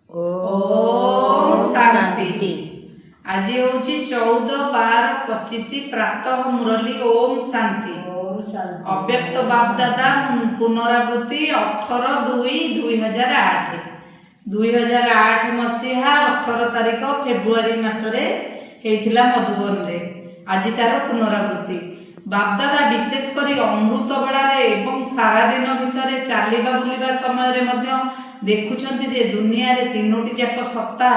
ओम शांति। आज हूँ 14/12/25 प्रातः मुरली। ओम शांति। अव्यक्त बापदादा पुनरावृत्ति 18/2/2008 2008 मसीहा 18 तारिख फेब्रुआरी मासरे हेइथिला मधुबन रे। आज तार पुनरावृत्ति बापदादा विशेष करी अमृत बेड़ारे एवं सारा दिन भितर चलिबा बुलिबा समय रे मध्य देखुछंती जे दुनिया रे तीनोटी जाक सत्ता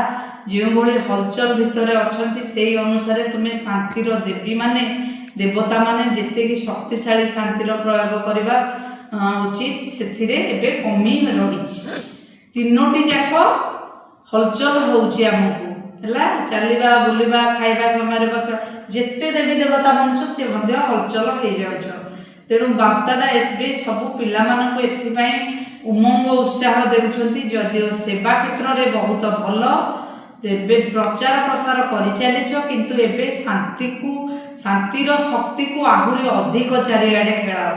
जो भली हलचल भितर अछंती सेही अनुसार तुमे शांतिर देवी माने देवता माने जेते कि शक्तिशाली शांतिर प्रयोग करबा उचित सेथिरे एबे कमी रहिछि। तीनोटी जाक हलचल होउछि हमकु हला चलिबा बुलिबा खाइबा समय रे बस जेते देवी देवता मंच से मध्य हलचल हो जाउछ। तेणु बापदादा एसबी सबु पिला मानकु एथि पई उमंग उत्साह देउछंती। जदिओ सेवा क्षेत्र रे बहुत भल तेबे प्रचार प्रसार करि चलिछ, किंतु एबे शांतिर शक्ति को आहुरी अधिक चारिआडे खेलाओ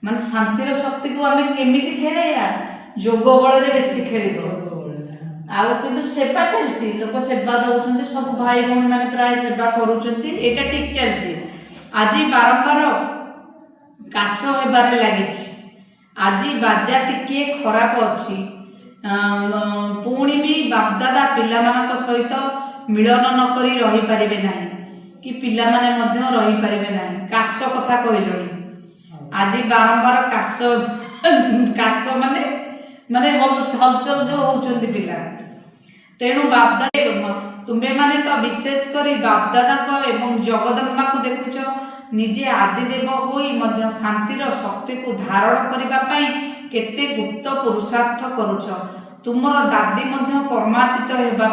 माने शांतिर शक्ति को आमे केमिति खेलाया जोग बळ रे बेसी खेलिबो आउ किंतु सेवा चलछि। लोक सेवा दउछंती सब भाई बहन माने प्राय सेवा करूछंती, एटा ठीक चलछि। आज बारंबार काश हेबारे लागिछि। आज बाजा टिके खराब अच्छी पुणी भी बापदादा पिला मानक सहित मिलन न करी रही पारिबे नाही कि पिला माने मध्य रही पारिबे नाही। काश कथा कहलोनी आज बारंबार काश माने माने हलचल जो होउछंती पिला। तेणु बापदादा तुम्बे माने तो विशेष करी बापदादा को एवं जगदम्बा को देखुछ निजे आदिदेव होई मध्य शांतिर शक्ति को धारण करिबा पई केते गुप्त पुरुषार्थ करूछ। तुमर दादी मध्य कर्मातीत हेबा